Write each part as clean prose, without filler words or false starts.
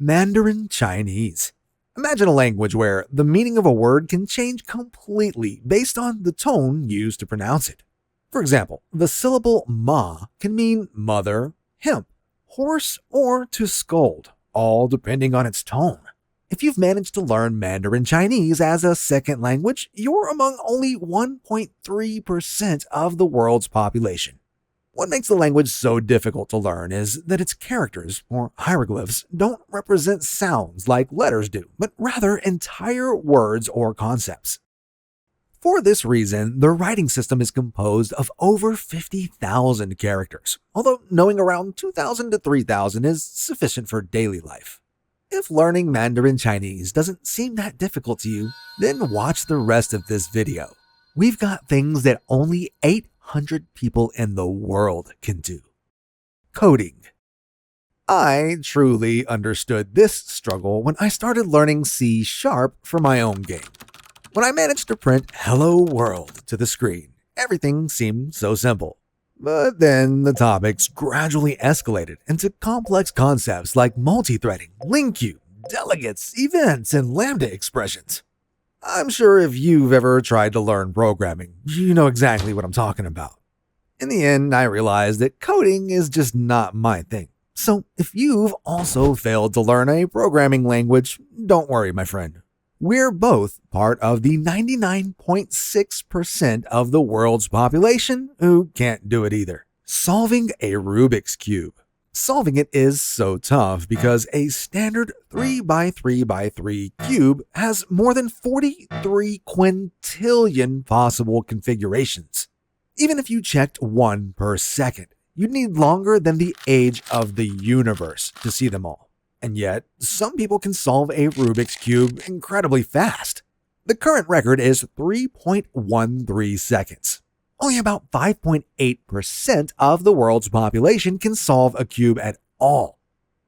Mandarin Chinese. Imagine a language where the meaning of a word can change completely based on the tone used to pronounce it. For example, the syllable ma can mean mother, hemp, horse, or to scold, all depending on its tone. If you've managed to learn Mandarin Chinese as a second language, you're among only 1.3% of the world's population. What makes the language so difficult to learn is that its characters, or hieroglyphs, don't represent sounds like letters do, but rather entire words or concepts. For this reason, the writing system is composed of over 50,000 characters, although knowing around 2,000 to 3,000 is sufficient for daily life. If learning Mandarin Chinese doesn't seem that difficult to you, then watch the rest of this video. We've got things that only 800 people in the world can do. Coding. I truly understood this struggle when I started learning C# for my own game. When I managed to print "Hello World" to the screen, everything seemed so simple. But then the topics gradually escalated into complex concepts like multi-threading, link queue, delegates, events, and lambda expressions. I'm sure if you've ever tried to learn programming, you know exactly what I'm talking about. In the end, I realized that coding is just not my thing. So if you've also failed to learn a programming language, don't worry, my friend. We're both part of the 99.6% of the world's population who can't do it either. Solving a Rubik's Cube. Solving it is so tough because a standard 3x3x3 cube has more than 43 quintillion possible configurations. Even if you checked one per second, you'd need longer than the age of the universe to see them all. And yet, some people can solve a Rubik's Cube incredibly fast. The current record is 3.13 seconds. Only about 5.8% of the world's population can solve a cube at all.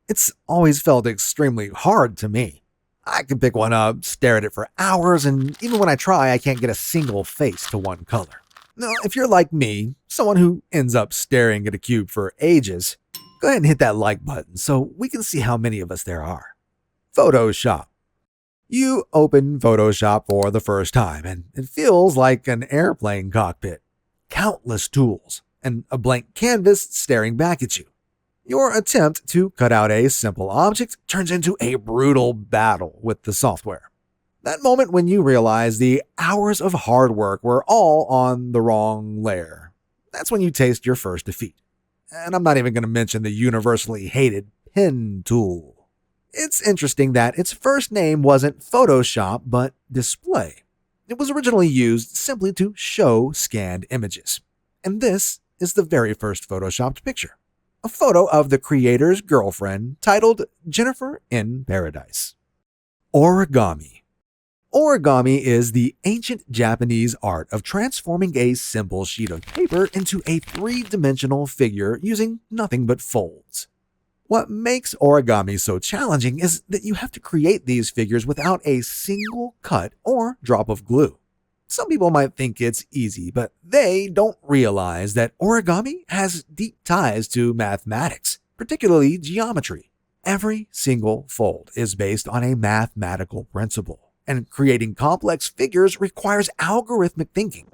It's always felt extremely hard to me. I can pick one up, stare at it for hours, and even when I try, I can't get a single face to one color. Now, if you're like me, someone who ends up staring at a cube for ages, go ahead and hit that like button so we can see how many of us there are. Photoshop. You open Photoshop for the first time, and it feels like an airplane cockpit. Countless tools, and a blank canvas staring back at you. Your attempt to cut out a simple object turns into a brutal battle with the software. That moment when you realize the hours of hard work were all on the wrong layer. That's when you taste your first defeat. And I'm not even going to mention the universally hated pen tool. It's interesting that its first name wasn't Photoshop, but Display. It was originally used simply to show scanned images. And this is the very first photoshopped picture. A photo of the creator's girlfriend titled Jennifer in Paradise. Origami. Origami is the ancient Japanese art of transforming a simple sheet of paper into a three-dimensional figure using nothing but folds. What makes origami so challenging is that you have to create these figures without a single cut or drop of glue. Some people might think it's easy, but they don't realize that origami has deep ties to mathematics, particularly geometry. Every single fold is based on a mathematical principle. And creating complex figures requires algorithmic thinking.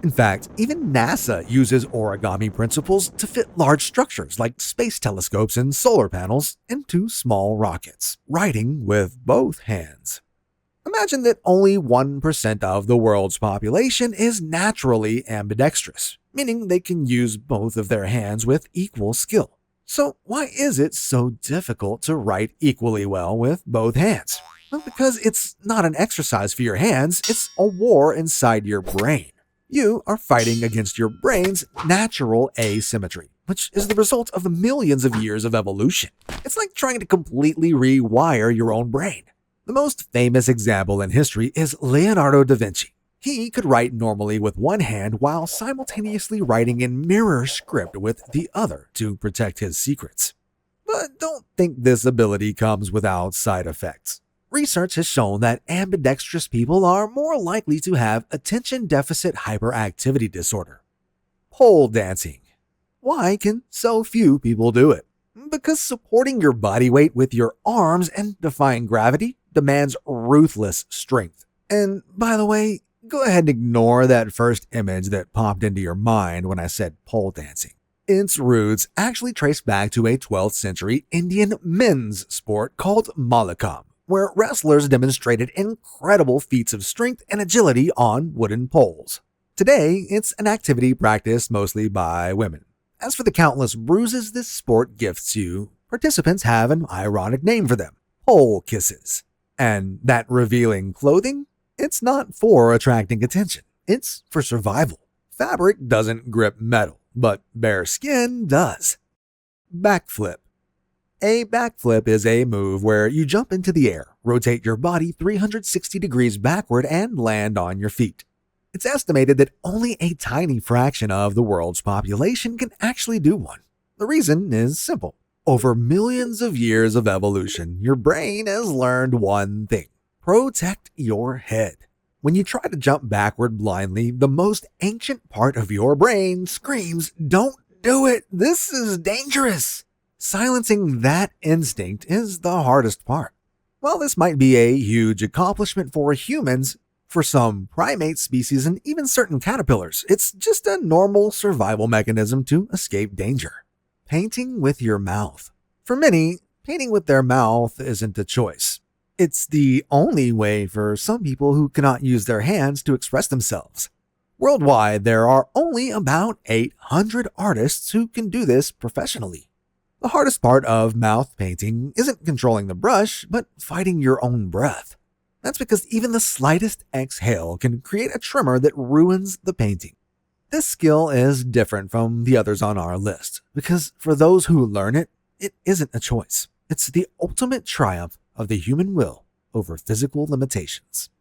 In fact, even NASA uses origami principles to fit large structures like space telescopes and solar panels into small rockets, writing with both hands. Imagine that only 1% of the world's population is naturally ambidextrous, meaning they can use both of their hands with equal skill. So why is it so difficult to write equally well with both hands? Well, because it's not an exercise for your hands, it's a war inside your brain. You are fighting against your brain's natural asymmetry, which is the result of the millions of years of evolution. It's like trying to completely rewire your own brain. The most famous example in history is Leonardo da Vinci. He could write normally with one hand while simultaneously writing in mirror script with the other to protect his secrets. But don't think this ability comes without side effects. Research has shown that ambidextrous people are more likely to have attention deficit hyperactivity disorder. Pole dancing. Why can so few people do it? Because supporting your body weight with your arms and defying gravity demands ruthless strength. And by the way, go ahead and ignore that first image that popped into your mind when I said pole dancing. Its roots actually trace back to a 12th century Indian men's sport called Mallakhamb, where wrestlers demonstrated incredible feats of strength and agility on wooden poles. Today, it's an activity practiced mostly by women. As for the countless bruises this sport gifts you, participants have an ironic name for them: pole kisses. And that revealing clothing? It's not for attracting attention. It's for survival. Fabric doesn't grip metal, but bare skin does. Backflip. A backflip is a move where you jump into the air, rotate your body 360 degrees backward, and land on your feet. It's estimated that only a tiny fraction of the world's population can actually do one. The reason is simple. Over millions of years of evolution, your brain has learned one thing: protect your head. When you try to jump backward blindly, the most ancient part of your brain screams, "Don't do it! This is dangerous!" Silencing that instinct is the hardest part. While this might be a huge accomplishment for humans, for some primate species and even certain caterpillars, it's just a normal survival mechanism to escape danger. Painting with your mouth. For many, painting with their mouth isn't a choice. It's the only way for some people who cannot use their hands to express themselves. Worldwide, there are only about 800 artists who can do this professionally. The hardest part of mouth painting isn't controlling the brush, but fighting your own breath. That's because even the slightest exhale can create a tremor that ruins the painting. This skill is different from the others on our list, because for those who learn it, it isn't a choice. It's the ultimate triumph of the human will over physical limitations.